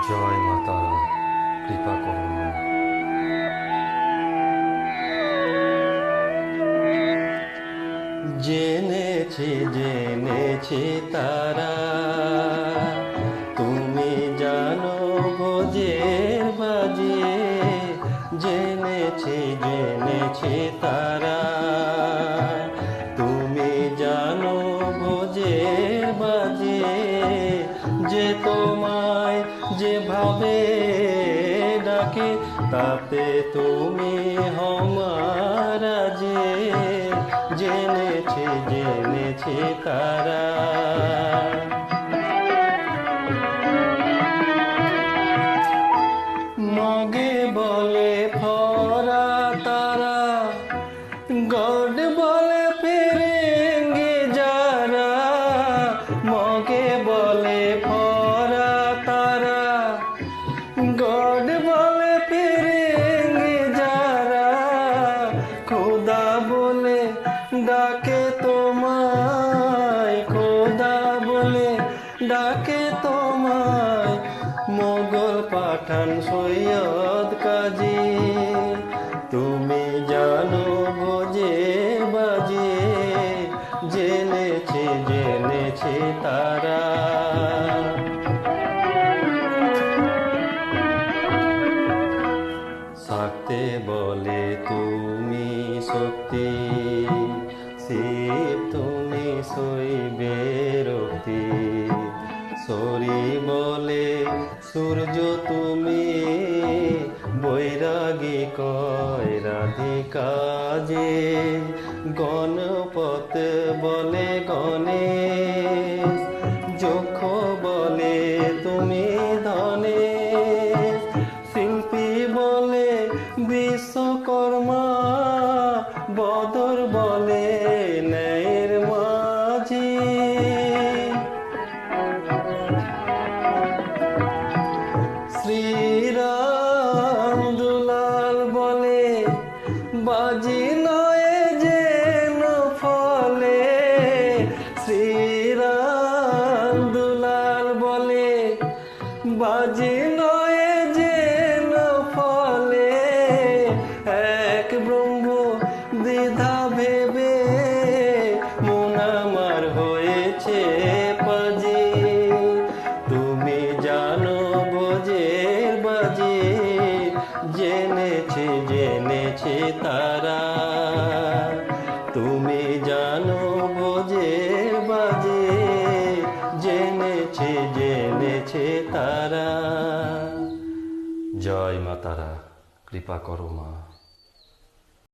জয় মা তারা, কৃপা করো মা। জেনেছি তারা, তুমি জানো ভোজের বাজিয়ে। জেনেছি তারা, তুমি জানো ভোজের বাজিয়ে। যে তোমায় যেভাবে ডাকে, তাতে তুমি হমারা যে। জেনেছি তারা। মগে বলে ফরা তারা, গড বলে ফেরেঙ্গে যারা। মগে বলে ফরা তারা, গড বলে ফেরেঙ্গে যারা। খোদা বলে ডাকে তোমায়, খোদা বলে ডাকে তোমায়। মোগল পাঠান সৈয়দ কাজী, তুমি জানো ভোজে বাজিয়ে। জেনেছি তারা। থাকতে বলে তুমি শক্তি, শিব তুমি সইবে রক্তি। সরি বলে সূর্য তুমি, বৈরাগী কয় রাধিকা যে। গণপত বলে গণেশ, যক্ষ বলে তুমি ধনেশ। শিল্পী বলে বিশ্বকর্মা, বদর বলে ন্যায়ের মাঝি। শ্রীরাম দুলাল বলে বাজি নয় যেন ফলে। শ্রীরাম দুলাল বলে বাজি নয় যেন ফলে। এক ব্রহ্ম দ্বিধা ভেবে মন আমার হয়েছে পাজি। তুমি জানো ভোজের বাজি, জেনেছি তারা। তুমি জানো ভোজের বাজি, জেনেছি তারা। জয় মা তারা, কৃপা করো মা।